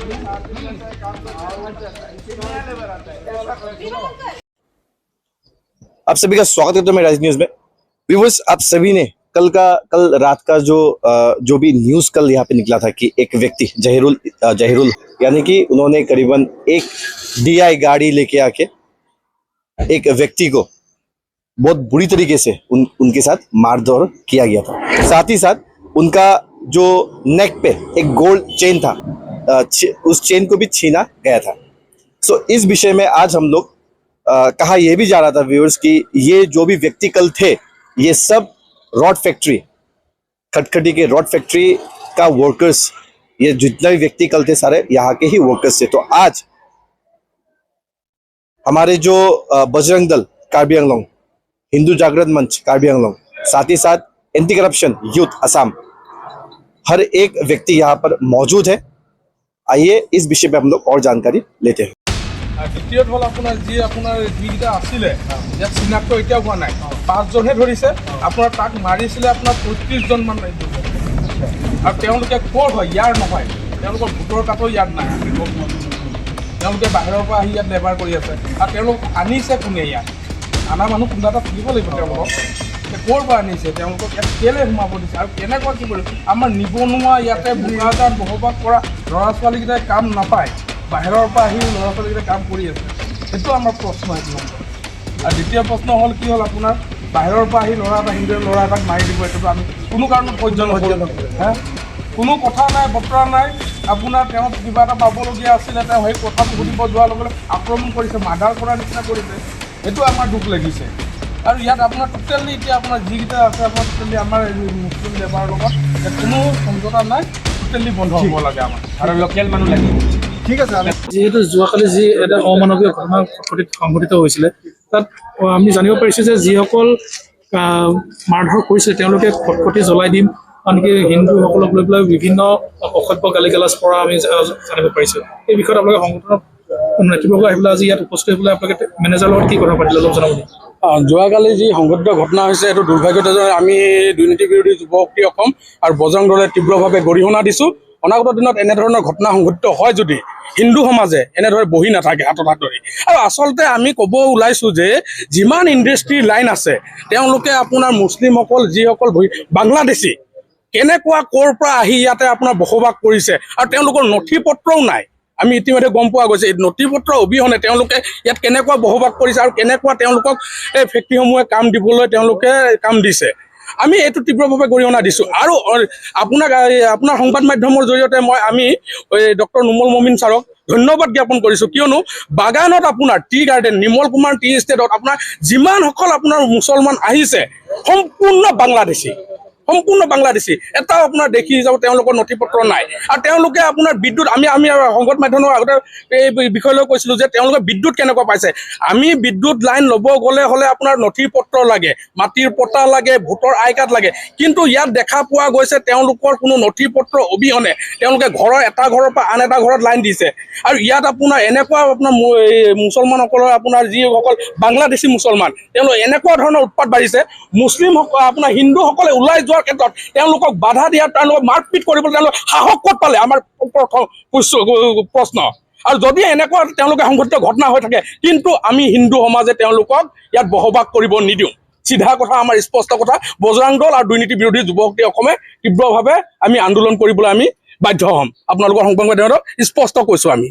आप सभी का स्वागत करता हूं मैं राज न्यूज में। व्यूअर्स, आप सभी ने कल रात का जो भी न्यूज कल यहाँ पे निकला था कि एक व्यक्ति जहीरुल यानी कि उन्होंने करीबन एक DI गाड़ी लेके आके एक व्यक्ति को बहुत बुरी तरीके से उनके साथ मारधर किया गया था। साथ ही साथ उनका जो नेक पे एक गोल्ड चेन था, उस चेन को भी छीना गया था। सो इस विषय में आज हम लोग कहा यह भी जा रहा था व्यूअर्स कि ये जो भी व्यक्ति कल थे, ये सब रॉड फैक्ट्री, खटखटी के रॉड फैक्ट्री का वर्कर्स, ये जितने भी व्यक्ति कल थे सारे यहाँ के ही वर्कर्स थे। तो आज हमारे जो बजरंग दल कार्बी आंगलोंग, हिंदू जागरण मंच कार्बी आंगलोंग, साथ ही साथ एंटी करप्शन यूथ असम, हर एक व्यक्ति यहाँ पर मौजूद है। आइए इस विषय पे हम लोग और जानकारी लेते हैं। দ্বিতীয়ত হ'ল আপোনাৰ যিকেইটা আছিলে ইয়াত চিনাক্ত এতিয়াও হোৱা নাই, 5 জনহে ধৰিছে। আপোনাৰ তাক মাৰিছিলে আপোনাৰ 35 জন মান আৰু তেওঁলোকে ক'ৰ হয়, ইয়াৰ নহয়, তেওঁলোকৰ ভোটৰ কাৰ্ডো ইয়াত নাই। তেওঁলোকে বাহিৰৰ পৰা আহি ইয়াত লেবাৰ কৰি আছে আৰু তেওঁলোক আনিছে কোনে? ইয়াত আনা মানুহ কোনোবা এটা থাকিব লাগিব। তেওঁলোকক ক'ৰ পৰা আনিছে, তেওঁলোকক ইয়াত কেলৈ সোমাব দিছে আৰু কেনেকুৱা কি কৰিছে? আমাৰ নিবনুৱা ইয়াতে বোকাজাত বসবাস কৰা ল'ৰা ছোৱালীকেইটাই কাম নাপায়, বাহিৰৰ পৰা আহি ল'ৰা ছোৱালীকেইটাই কাম কৰি আছে। সেইটো আমাৰ প্ৰশ্ন। এক নম্বৰ। আৰু দ্বিতীয় প্ৰশ্ন হ'ল কি হ'ল, আপোনাৰ বাহিৰৰ পৰা আহি হিন্দু ল'ৰা এটাক মাৰি দিব, এইটোতো আমি কোনো কাৰণত সহ্য নকৰোঁ। কোনো কথা নাই, বতৰা নাই। আপোনাৰ তেওঁ কিবা এটা পাবলগীয়া আছিলে, তেওঁ সেই কথাটো সুধিব যোৱাৰ লগে লগে আক্ৰমণ কৰিছে, মাৰ্ডাৰ কৰাৰ নিচিনা কৰিছে। সেইটো আমাৰ দুখ লাগিছে। আৰু ইয়াত আপোনাৰ টোটেলি এতিয়া আপোনাৰ যিকেইটা আছে, আপোনাৰ টোটেলি আমাৰ মুছলিম লেবাৰৰ লগত কোনো সমঝোতা নাই, টোটেলি বন্ধ হ'ব লাগে আমাৰ আৰু লোকেল মানুহ লাগিব। ঠিক আছে। যিহেতু যোৱাকালি যি এটা অমানৱীয় ঘটনা সংঘটিত হৈছিলে, তাত আমি জানিব পাৰিছোঁ যে যিসকল মাৰধৰ কৰিছিলে তেওঁলোকে খটখটি জ্বলাই দিম, আনকি হিন্দুসকলক লৈ পেলাই বিভিন্ন অসভ্য গালি গালাজ কৰা আমি জানিব পাৰিছোঁ। এই বিষয়ত আপোনালোকে সংগঠনৰ নেতৃবৰ্গ আহি পেলাই আজি ইয়াত উপস্থিত হৈ পেলাই আপোনালোকে মেনেজাৰৰ লগত কি কথা পাতিলে অলপ জনাব। যোৱাকালি যি সংঘটিত ঘটনা হৈছে, এইটো দুৰ্ভাগ্যজনক। আমি দুৰ্নীতি বিৰোধী যুৱ শক্তি অসম আৰু বজৰং দলে তীব্ৰভাৱে গৰিহণা দিছোঁ। অনাগত দিনত এনেধৰণৰ ঘটনা সংঘটিত হয় যদি হিন্দু সমাজে এনেদৰে বহি নাথাকে হাতত হাত ধৰি। আৰু আচলতে আমি ক'ব ওলাইছোঁ যে যিমান ইণ্ডাষ্ট্ৰী লাইন আছে, তেওঁলোকে আপোনাৰ মুছলিমসকল যিসকল বাংলাদেশী কেনেকুৱা ক'ৰ পৰা আহি ইয়াতে আপোনাৰ বসবাস কৰিছে আৰু তেওঁলোকৰ নথি পত্ৰও নাই। আমি ইতিমধ্যে গম পোৱা গৈছে, নথি পত্ৰ অবিহনে তেওঁলোকে ইয়াত কেনেকুৱা বসবাস কৰিছে আৰু কেনেকুৱা তেওঁলোকক এই ফেক্টৰীসমূহে কাম দিবলৈ তেওঁলোকে কাম দিছে। আমি এইটো তীব্ৰভাৱে গৰিহণা দিছোঁ। আৰু আপোনাৰ সংবাদ মাধ্যমৰ জৰিয়তে আমি ডক্টৰ নুমল মমিন ছাৰক ধন্যবাদ জ্ঞাপন কৰিছোঁ। কিয়নো বাগানত আপোনাৰ tea garden, Nirmal Kumar T ষ্টেটত আপোনাৰ যিমানসকল আপোনাৰ মুছলমান আহিছে, সম্পূৰ্ণ বাংলাদেশী। এটাও আপোনাৰ দেখি যাব তেওঁলোকৰ নথি পত্ৰ নাই। আৰু তেওঁলোকে আপোনাৰ বিদ্যুৎ, আমি সংবাদ মাধ্যমৰ আগতে এই বিষয়লৈ কৈছিলোঁ যে তেওঁলোকে বিদ্যুৎ কেনেকুৱা পাইছে। আমি বিদ্যুৎ লাইন ল'ব গ'লে হ'লে আপোনাৰ নথি পত্ৰ লাগে, মাটিৰ পট্টা লাগে, ভোটৰ আই কাৰ্ড লাগে। কিন্তু ইয়াত দেখা পোৱা গৈছে তেওঁলোকৰ কোনো নথি পত্ৰ অবিহনে তেওঁলোকে এটা ঘৰৰ পৰা আন এটা ঘৰত লাইন দিছে। আৰু ইয়াত আপোনাৰ এনেকুৱা আপোনাৰ মুছলমানসকলৰ আপোনাৰ যিসকল বাংলাদেশী মুছলমান, তেওঁলোক এনেকুৱা ধৰণৰ উৎপাত বাঢ়িছে। মুছলিমসকল আপোনাৰ হিন্দুসকলে ওলাই যোৱাৰ ক্ষেত্ৰত তেওঁলোকক বাধা দিয়াত, তেওঁলোকক মাৰপিট কৰিবলৈ তেওঁলোক সাহস ক'ত পালে, আমাৰ প্ৰথম প্ৰশ্ন। আৰু যদি এনেকুৱা তেওঁলোকে সংঘটিত ঘটনা হৈ থাকে, কিন্তু আমি হিন্দু সমাজে তেওঁলোকক ইয়াত বসবাস কৰিব নিদিওঁ। চিধা কথা, আমাৰ স্পষ্ট কথা। বজৰং দল আৰু দুৰ্নীতি বিৰোধী যুৱ শক্তি অসমে তীব্ৰভাৱে আমি আন্দোলন কৰিবলৈ আমি বাধ্য হ'ম। আপোনালোকৰ সংবাদ মাধ্যমত স্পষ্ট কৈছোঁ আমি।